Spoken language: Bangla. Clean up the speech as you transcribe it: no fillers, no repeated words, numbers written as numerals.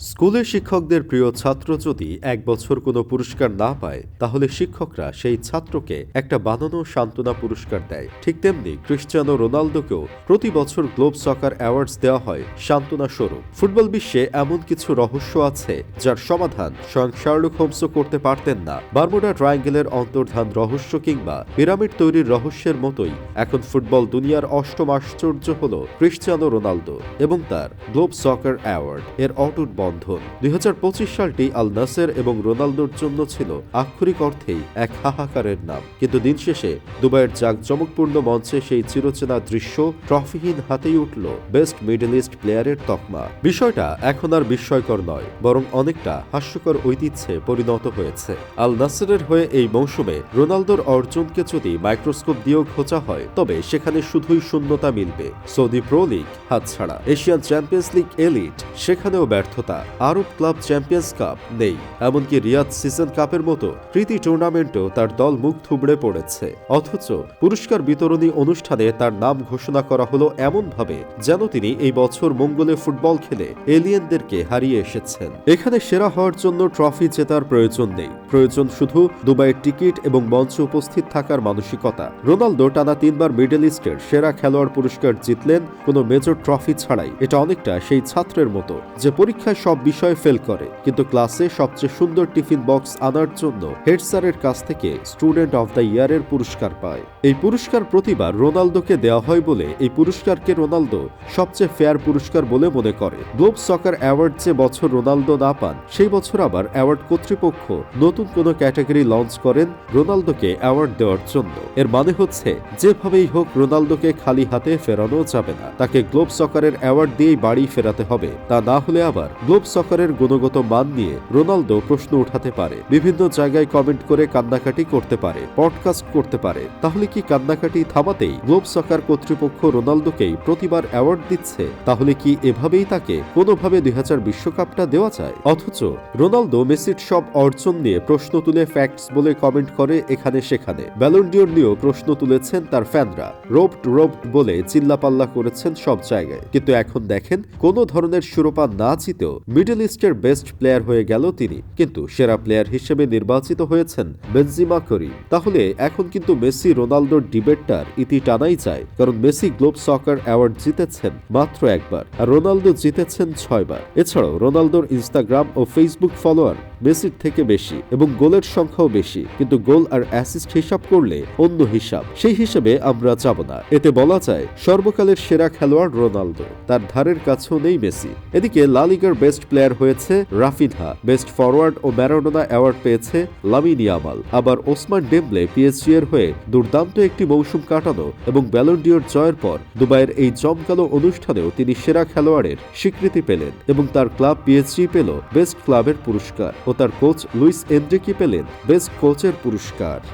স্কুলে শিক্ষকদের প্রিয় ছাত্র যদি এক বছর কোনো পুরস্কার না পায় তাহলে শিক্ষকরা সেই ছাত্রকে একটা বানানো সান্ত্বনা পুরস্কার দেয়। ঠিক তেমনি ক্রিশ্চিয়ানো রোনালদোকেও প্রতি বছর গ্লোব সকার অ্যাওয়ার্ডস দেওয়া হয় সান্ত্বনা স্বরূপ। ফুটবল বিশ্বে এমন কিছু রহস্য আছে যার সমাধান স্বয়ং শার্লক হোমসও করতে পারতেন না। বারমুডা ট্রায়াঙ্গেলের অন্তর্ধান রহস্য কিংবা পিরামিড তৈরির রহস্যের মতোই এখন ফুটবল দুনিয়ার অষ্টম আশ্চর্য হল ক্রিশ্চিয়ানো রোনালদো এবং তার গ্লোব সকার অ্যাওয়ার্ড এর অটুট বন্ধন। 2025 সালটি আল নাসের এবং রোনালদোর জন্য ছিল আক্ষরিক অর্থেই এক হাহাকারের নাম, কিন্তু দিন শেষে দুবাইয়ের জাঁকজমকপূর্ণ মঞ্চে সেই চিরচেনা দৃশ্য ট্রফিহীন হাতেই উঠল বেস্ট মিডল ইস্ট প্লেয়ারের তকমা। বিষয়টা এখন আর বিস্ময়কর নয়, বরং অনেকটা হাস্যকর ঐতিহ্যে পরিণত হয়েছে। আল নাসেরের হয়ে এই মৌসুমে রোনালদোর অর্জনকে যদি মাইক্রোস্কোপ দিয়েও খোঁজা হয় তবে সেখানে শুধুই শূন্যতা মিলবে। সৌদি প্রো লিগ হাতছাড়া, এশিয়ান চ্যাম্পিয়ন্স লিগ এলিট সেখানেও ব্যর্থতা, আরব ক্লাব চ্যাম্পিয়ন্স কাপ নেই, এমনকি রিয়াদ সিজন কাপের মতো প্রীতি টুর্নামেন্টও তার দল মুখ থুবড়ে পড়েছে। অথচ পুরস্কার বিতরণী অনুষ্ঠানে তার নাম ঘোষণা করা হলো এমনভাবে যেন তিনি এই বছর মঙ্গলে ফুটবল খেলে এলিয়েনদেরকে হারিয়ে এসেছেন। এখানে সেরা হওয়ার জন্য ট্রফি জেতার প্রয়োজন নেই, প্রয়োজন শুধু দুবাইয়ের টিকিট এবং মঞ্চে উপস্থিত থাকার মানসিকতা। রোনালদো টানা 3 বার মিডল ইস্টের সেরা খেলোয়াড় পুরস্কার জিতলেন কোনো মেজর ট্রফি ছাড়াই। এটা অনেকটা সেই ছাত্রের মতো যে পরীক্ষায় সব বিষয়ে ফেল করে কিন্তু ক্লাসে সবচেয়ে সুন্দর টিফিন বক্স আনার জন্য হেড স্যারের কাছ থেকে স্টুডেন্ট অফ দ্য ইয়ারের পুরস্কার পায়। এই পুরস্কার প্রতিবার রোনালদোকে দেওয়া হয় বলে এই পুরস্কারকে রোনালদো সবচেয়ে ফেয়ার পুরস্কার বলে মনে করে। গ্লোব সকার অ্যাওয়ার্ড যে বছর রোনালদো না পান সেই বছর আবার অ্যাওয়ার্ড কর্তৃপক্ষ নতুন কোনো ক্যাটাগরি লঞ্চ করেন রোনালদোকে অ্যাওয়ার্ড দেওয়ার জন্য। এর মানে হচ্ছে যেভাবেই হোক রোনালদোকে খালি হাতে ফেরানো যাবে না, তাকে গ্লোব সকারের অ্যাওয়ার্ড দিয়েই বাড়ি ফেরাতে হবে। তা না হলে আবার গ্লোব সকারের গুণগত মান নিয়ে রোনালদো প্রশ্ন উঠাতে পারে, বিভিন্ন জায়গায় কমেন্ট করে কান্নাকাটি করতে পারে, পডকাস্ট করতে পারে। তাহলে কি কান্নাকাটি থামাতেই গ্লোব সকার কর্তৃপক্ষ রোনালদোকেই প্রতিবার অ্যাওয়ার্ড দিচ্ছে? তাহলে কি এভাবেই তাকে কোনোভাবে 2000 বিশ্বকাপটা দেওয়া যায়? অথচ রোনালদো মেসির সব অর্জন নিয়ে প্রশ্ন তুলে ফ্যাক্টস বলে কমেন্ট করে এখানে সেখানে। ব্যালন ডিওর নিয়েও প্রশ্ন তুলেছেন তার ফ্যানরা, রোবড বলে চিল্লাপাল্লা করেছেন সব জায়গায়। কিন্তু এখন দেখেন কোনো ধরনের শিরোপা না জিতেও মিডল ইস্টের বেস্ট প্লেয়ার হয়ে গেল তিনি, কিন্তু সেরা প্লেয়ার হিসেবে নির্বাচিত হয়েছেন বেনজিমা করিম। তাহলে এখন কিন্তু মেসি রোনালদোর ডিবেটটার ইতি টানাই যায়, কারণ মেসি গ্লোব সকার অ্যাওয়ার্ড জিতেছেন মাত্র একবার আর রোনালদো জিতেছেন 6 বার। এছাড়াও রোনালদোর ইনস্টাগ্রাম ও ফেসবুক ফলোয়ার মেসির থেকে বেশি এবং গোলের সংখ্যাও বেশি, কিন্তু গোল আর অ্যাসিস্ট হিসাব করলে অন্য হিসাব, সেই হিসেবে আমরা যাব না। এতে বলা যায় সর্বকালের সেরা খেলোয়াড় রোনালদো, তার ধারের কাছেও নেই মেসি। এদিকে লা লিগার বেস্ট প্লেয়ার হয়েছে রাফিনহা, বেস্ট ফরওয়ার্ড ও ম্যারাডোনা অ্যাওয়ার্ড পেয়েছে লামিন ইয়ামাল। আবার ওসমান ডেম্বলে পিএসজি এর হয়ে দুর্দান্ত একটি মৌসুম কাটানো এবং ব্যালন ডিওর জয়ের পর দুবাইয়ের এই জমকালো অনুষ্ঠানেও তিনি সেরা খেলোয়াড়ের স্বীকৃতি পেলেন এবং তার ক্লাব পিএসজি পেল বেস্ট ক্লাবের পুরস্কার ও তার কোচ লুইস এনরিকি পেলেন বেস্ট কোচের পুরস্কার।